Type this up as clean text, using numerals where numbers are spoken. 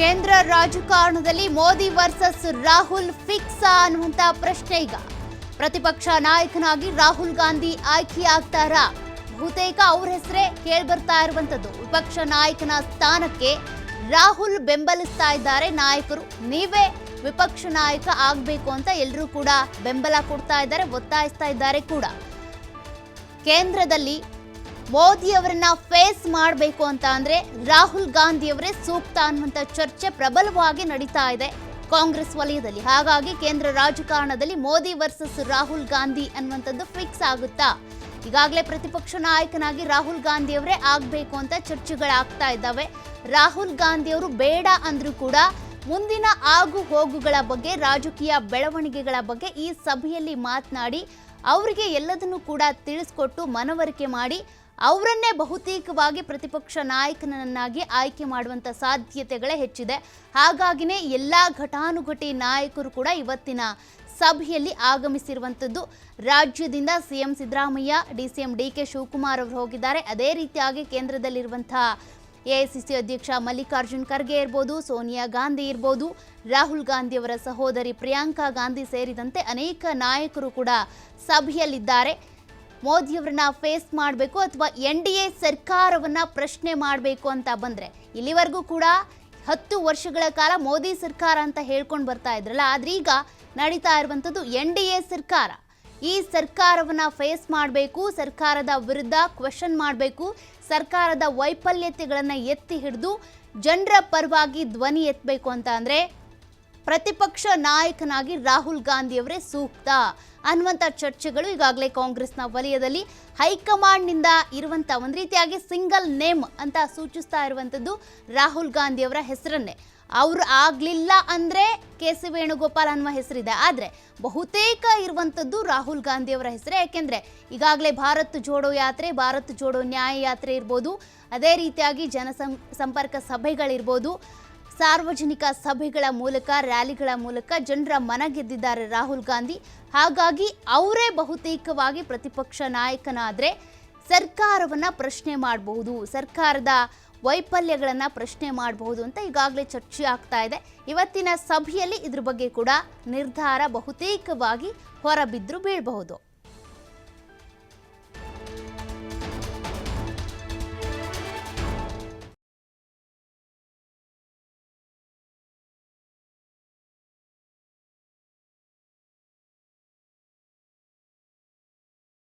ಕೇಂದ್ರ ರಾಜಕಾರಣದಲ್ಲಿ Modi versus Rahul fix ಅನ್ನುವಂತ ಪ್ರಶ್ನೆ ಈಗ ಪ್ರತಿಪಕ್ಷ ನಾಯಕನಾಗಿ ರಾಹುಲ್ ಗಾಂಧಿ ಆಯ್ಕೆಯಾಗ್ತಾರಾ? ಬಹುತೇಕ ಅವರ ಹೆಸರೇ ಕೇಳಿಬರ್ತಾ ಇರುವಂತದ್ದು. ವಿಪಕ್ಷ ನಾಯಕನ ಸ್ಥಾನಕ್ಕೆ ರಾಹುಲ್ ಬೆಂಬಲಿಸ್ತಾ ಇದ್ದಾರೆ ನಾಯಕರು. ನೀವೇ ವಿಪಕ್ಷ ನಾಯಕ ಆಗಬೇಕು ಅಂತ ಎಲ್ಲರೂ ಕೂಡ ಬೆಂಬಲ ಕೊಡ್ತಾ ಇದ್ದಾರೆ, ಒತ್ತಾಯಿಸ್ತಾ ಇದ್ದಾರೆ ಕೂಡ. ಕೇಂದ್ರದಲ್ಲಿ ಮೋದಿ ಅವರನ್ನ ಫೇಸ್ ಮಾಡಬೇಕು ಅಂತ ಅಂದ್ರೆ ರಾಹುಲ್ ಗಾಂಧಿ ಅವರೇ ಸೂಕ್ತ ಅನ್ನುವಂಥ ಚರ್ಚೆ ಪ್ರಬಲವಾಗಿ ನಡೀತಾ ಇದೆ ಕಾಂಗ್ರೆಸ್ ವಲಯದಲ್ಲಿ. ಹಾಗಾಗಿ ಕೇಂದ್ರ ರಾಜಕಾರಣದಲ್ಲಿ ಮೋದಿ ವರ್ಸಸ್ ರಾಹುಲ್ ಗಾಂಧಿ ಅನ್ನುವಂಥದ್ದು ಫಿಕ್ಸ್ ಆಗುತ್ತಾ? ಈಗಾಗಲೇ ಪ್ರತಿಪಕ್ಷ ನಾಯಕನಾಗಿ ರಾಹುಲ್ ಗಾಂಧಿ ಅವರೇ ಆಗಬೇಕು ಅಂತ ಚರ್ಚೆಗಳಾಗ್ತಾ ಇದ್ದಾವೆ. ರಾಹುಲ್ ಗಾಂಧಿ ಅವರು ಬೇಡ ಅಂದ್ರೂ ಕೂಡ ಮುಂದಿನ ಆಗು ಹೋಗುಗಳ ಬಗ್ಗೆ, ರಾಜಕೀಯ ಬೆಳವಣಿಗೆಗಳ ಬಗ್ಗೆ ಈ ಸಭೆಯಲ್ಲಿ ಮಾತನಾಡಿ ಅವರಿಗೆ ಎಲ್ಲದನ್ನು ಕೂಡ ತಿಳಿಸ್ಕೊಟ್ಟು ಮನವರಿಕೆ ಮಾಡಿ ಅವರನ್ನೇ ಬಹುತೇಕವಾಗಿ ಪ್ರತಿಪಕ್ಷ ನಾಯಕನನ್ನಾಗಿ ಆಯ್ಕೆ ಮಾಡುವಂಥ ಸಾಧ್ಯತೆಗಳೇ ಹೆಚ್ಚಿದೆ. ಹಾಗಾಗಿನೇ ಎಲ್ಲ ಘಟಾನುಘಟಿ ನಾಯಕರು ಕೂಡ ಇವತ್ತಿನ ಸಭೆಯಲ್ಲಿ ಆಗಮಿಸಿರುವಂಥದ್ದು. ರಾಜ್ಯದಿಂದ ಸಿಎಂ ಸಿದ್ದರಾಮಯ್ಯ, ಡಿಸಿಎಂ ಡಿಕೆ ಶಿವಕುಮಾರ್ ಅವರು ಹೋಗಿದ್ದಾರೆ. ಅದೇ ರೀತಿಯಾಗಿ ಕೇಂದ್ರದಲ್ಲಿರುವಂತಹ ಎಐಸಿಸಿ ಅಧ್ಯಕ್ಷ ಮಲ್ಲಿಕಾರ್ಜುನ್ ಖರ್ಗೆ ಇರ್ಬೋದು, ಸೋನಿಯಾ ಗಾಂಧಿ ಇರ್ಬೋದು, ರಾಹುಲ್ ಗಾಂಧಿ ಅವರ ಸಹೋದರಿ ಪ್ರಿಯಾಂಕಾ ಗಾಂಧಿ ಸೇರಿದಂತೆ ಅನೇಕ ನಾಯಕರು ಕೂಡ ಸಭೆಯಲ್ಲಿದ್ದಾರೆ. ಮೋದಿಯವರನ್ನ ಫೇಸ್ ಮಾಡಬೇಕು ಅಥವಾ NDA ಸರ್ಕಾರವನ್ನ ಪ್ರಶ್ನೆ ಮಾಡಬೇಕು ಅಂತ ಬಂದರೆ, ಇಲ್ಲಿವರೆಗೂ ಕೂಡ 10 ವರ್ಷಗಳ ಕಾಲ ಮೋದಿ ಸರ್ಕಾರ ಅಂತ ಹೇಳ್ಕೊಂಡು ಬರ್ತಾ ಇದ್ರಲ್ಲ, ಆದ್ರೆ ಈಗ ನಡೀತಾ ಇರುವಂಥದ್ದು NDA ಸರ್ಕಾರ. ಈ ಸರ್ಕಾರವನ್ನ ಫೇಸ್ ಮಾಡಬೇಕು, ಸರ್ಕಾರದ ವಿರುದ್ಧ ಕ್ವೆಶನ್ ಮಾಡಬೇಕು, ಸರ್ಕಾರದ ವೈಫಲ್ಯತೆಗಳನ್ನು ಎತ್ತಿ ಹಿಡಿದು ಜನರ ಪರವಾಗಿ ಧ್ವನಿ ಎತ್ತಬೇಕು ಅಂತ ಅಂದರೆ ಪ್ರತಿಪಕ್ಷ ನಾಯಕನಾಗಿ ರಾಹುಲ್ ಗಾಂಧಿ ಅವರೇ ಸೂಕ್ತ ಅನ್ನುವಂಥ ಚರ್ಚೆಗಳು ಈಗಾಗಲೇ ಕಾಂಗ್ರೆಸ್ನ ವಲಯದಲ್ಲಿ ಹೈಕಮಾಂಡ್ನಿಂದ ಇರುವಂಥ ಒಂದು ರೀತಿಯಾಗಿ ಸಿಂಗಲ್ ನೇಮ್ ಅಂತ ಸೂಚಿಸ್ತಾ ಇರುವಂಥದ್ದು ರಾಹುಲ್ ಗಾಂಧಿ ಅವರ ಹೆಸರನ್ನೇ. ಅವರು ಆಗಲಿಲ್ಲ ಅಂದರೆ KC ವೇಣುಗೋಪಾಲ್ ಅನ್ನುವ ಹೆಸರಿದೆ, ಆದರೆ ಬಹುತೇಕ ಇರುವಂಥದ್ದು ರಾಹುಲ್ ಗಾಂಧಿ ಅವರ ಹೆಸರೇ. ಯಾಕೆಂದರೆ ಈಗಾಗಲೇ ಭಾರತ್ ಜೋಡೋ ಯಾತ್ರೆ, ಭಾರತ್ ಜೋಡೋ ನ್ಯಾಯ ಯಾತ್ರೆ ಇರ್ಬೋದು, ಅದೇ ರೀತಿಯಾಗಿ ಸಂಪರ್ಕ ಸಭೆಗಳಿರ್ಬೋದು, ಸಾರ್ವಜನಿಕ ಸಭೆಗಳ ಮೂಲಕ, ರ್ಯಾಲಿಗಳ ಮೂಲಕ ಜನರ ಮನ ಗೆದ್ದಿದ್ದಾರೆ ರಾಹುಲ್ ಗಾಂಧಿ. ಹಾಗಾಗಿ ಅವರೇ ಬಹುತೇಕವಾಗಿ ಪ್ರತಿಪಕ್ಷ ನಾಯಕನಾದರೆ ಸರ್ಕಾರವನ್ನು ಪ್ರಶ್ನೆ ಮಾಡಬಹುದು, ಸರ್ಕಾರದ ವೈಫಲ್ಯಗಳನ್ನು ಪ್ರಶ್ನೆ ಮಾಡಬಹುದು ಅಂತ ಈಗಾಗಲೇ ಚರ್ಚೆ ಆಗ್ತಾ ಇದೆ. ಇವತ್ತಿನ ಸಭೆಯಲ್ಲಿ ಇದ್ರ ಬಗ್ಗೆ ಕೂಡ ನಿರ್ಧಾರ ಬಹುತೇಕವಾಗಿ ಹೊರಬಿದ್ದರೂ ಬೀಳಬಹುದು.